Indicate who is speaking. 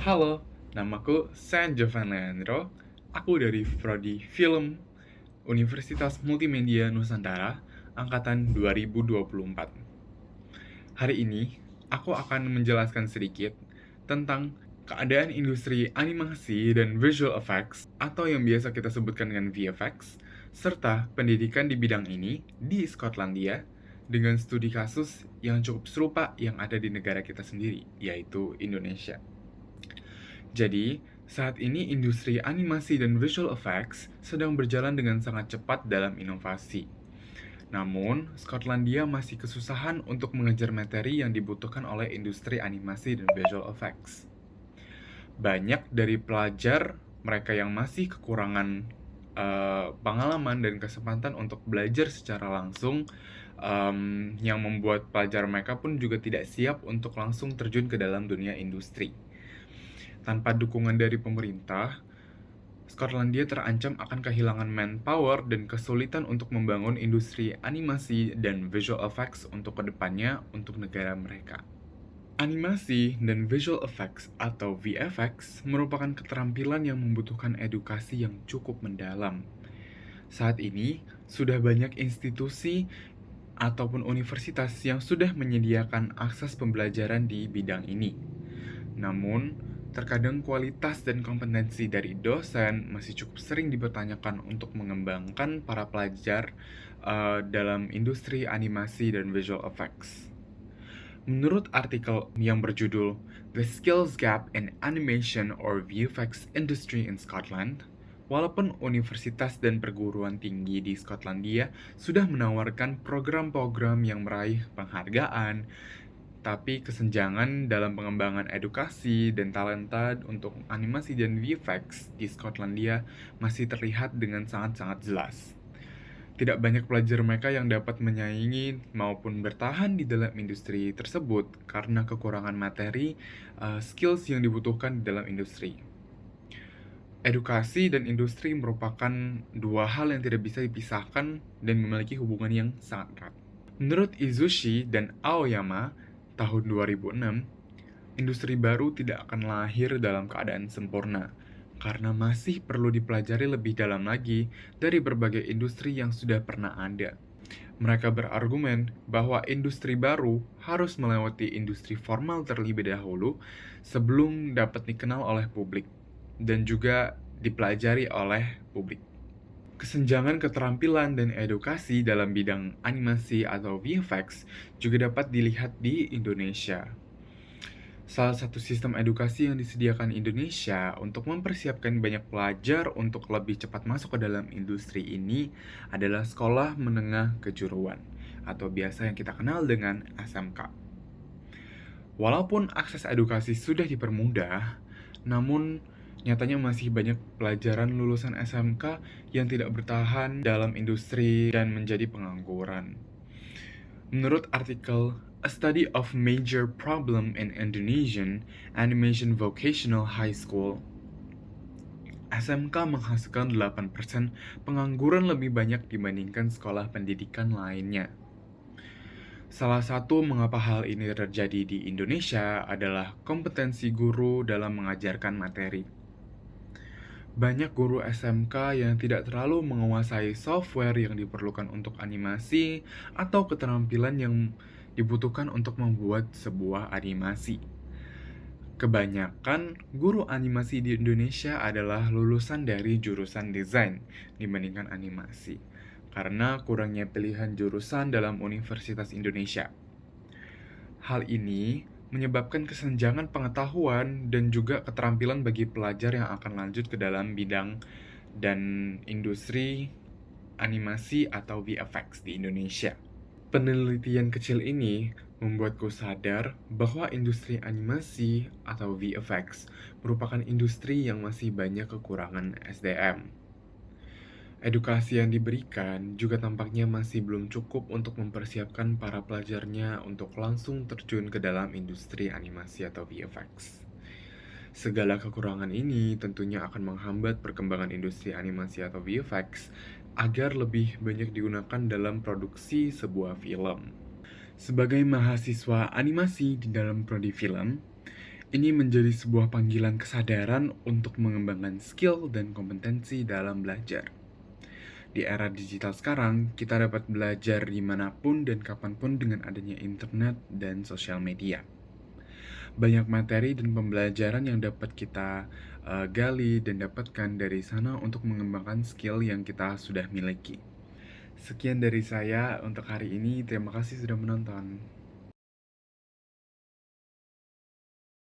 Speaker 1: Halo, namaku San Jovan Leandro. Aku dari Prodi Film Universitas Multimedia Nusantara, Angkatan 2024. Hari ini, aku akan menjelaskan sedikit tentang keadaan industri animasi dan visual effects, atau yang biasa kita sebutkan dengan VFX, serta pendidikan di bidang ini di Skotlandia, dengan studi kasus yang cukup serupa yang ada di negara kita sendiri, yaitu Indonesia. Jadi, saat ini industri animasi dan visual effects sedang berjalan dengan sangat cepat dalam inovasi. Namun, Skotlandia masih kesusahan untuk mengejar materi yang dibutuhkan oleh industri animasi dan visual effects. Banyak dari pelajar mereka yang masih kekurangan pengalaman dan kesempatan untuk belajar secara langsung, yang membuat pelajar mereka pun juga tidak siap untuk langsung terjun ke dalam dunia industri. Tanpa dukungan dari pemerintah, Skotlandia terancam akan kehilangan manpower dan kesulitan untuk membangun industri animasi dan visual effects untuk kedepannya untuk negara mereka. Animasi dan visual effects atau VFX merupakan keterampilan yang membutuhkan edukasi yang cukup mendalam. Saat ini, sudah banyak institusi ataupun universitas yang sudah menyediakan akses pembelajaran di bidang ini. Namun, terkadang kualitas dan kompetensi dari dosen masih cukup sering dipertanyakan untuk mengembangkan para pelajar dalam industri animasi dan visual effects. Menurut artikel yang berjudul The Skills Gap in Animation or VFX Industry in Scotland, walaupun universitas dan perguruan tinggi di Skotlandia sudah menawarkan program-program yang meraih penghargaan, tapi kesenjangan dalam pengembangan edukasi dan talenta untuk animasi dan VFX di Skotlandia masih terlihat dengan sangat-sangat jelas. Tidak banyak pelajar mereka yang dapat menyaingi maupun bertahan di dalam industri tersebut karena kekurangan materi, skills yang dibutuhkan di dalam industri. Edukasi dan industri merupakan dua hal yang tidak bisa dipisahkan dan memiliki hubungan yang sangat erat. Menurut Izushi dan Aoyama, tahun 2006, industri baru tidak akan lahir dalam keadaan sempurna, karena masih perlu dipelajari lebih dalam lagi dari berbagai industri yang sudah pernah ada. Mereka berargumen bahwa industri baru harus melewati industri formal terlebih dahulu sebelum dapat dikenal oleh publik dan juga dipelajari oleh publik. Kesenjangan keterampilan dan edukasi dalam bidang animasi atau VFX juga dapat dilihat di Indonesia. Salah satu sistem edukasi yang disediakan Indonesia untuk mempersiapkan banyak pelajar untuk lebih cepat masuk ke dalam industri ini adalah Sekolah Menengah Kejuruan, atau biasa yang kita kenal dengan SMK. Walaupun akses edukasi sudah dipermudah, namun nyatanya masih banyak pelajaran lulusan SMK yang tidak bertahan dalam industri dan menjadi pengangguran. Menurut artikel A Study of Major Problem in Indonesian Animation Vocational High School, SMK menghasilkan 8% pengangguran lebih banyak dibandingkan sekolah pendidikan lainnya. Salah satu mengapa hal ini terjadi di Indonesia adalah kompetensi guru dalam mengajarkan materi. Banyak guru SMK yang tidak terlalu menguasai software yang diperlukan untuk animasi atau keterampilan yang dibutuhkan untuk membuat sebuah animasi. Kebanyakan guru animasi di Indonesia adalah lulusan dari jurusan desain dibandingkan animasi, karena kurangnya pilihan jurusan dalam Universitas Indonesia. Hal ini menyebabkan kesenjangan pengetahuan dan juga keterampilan bagi pelajar yang akan lanjut ke dalam bidang dan industri animasi atau VFX di Indonesia. Penelitian kecil ini membuatku sadar bahwa industri animasi atau VFX merupakan industri yang masih banyak kekurangan SDM. Edukasi yang diberikan juga tampaknya masih belum cukup untuk mempersiapkan para pelajarnya untuk langsung terjun ke dalam industri animasi atau VFX. Segala kekurangan ini tentunya akan menghambat perkembangan industri animasi atau VFX agar lebih banyak digunakan dalam produksi sebuah film. Sebagai mahasiswa animasi di dalam prodi film, Ini menjadi sebuah panggilan kesadaran untuk mengembangkan skill dan kompetensi dalam belajar. Di era digital sekarang, kita dapat belajar dimanapun dan kapanpun dengan adanya internet dan sosial media. Banyak materi dan pembelajaran yang dapat kita gali dan dapatkan dari sana untuk mengembangkan skill yang kita sudah miliki. Sekian dari saya untuk hari ini. Terima kasih sudah menonton.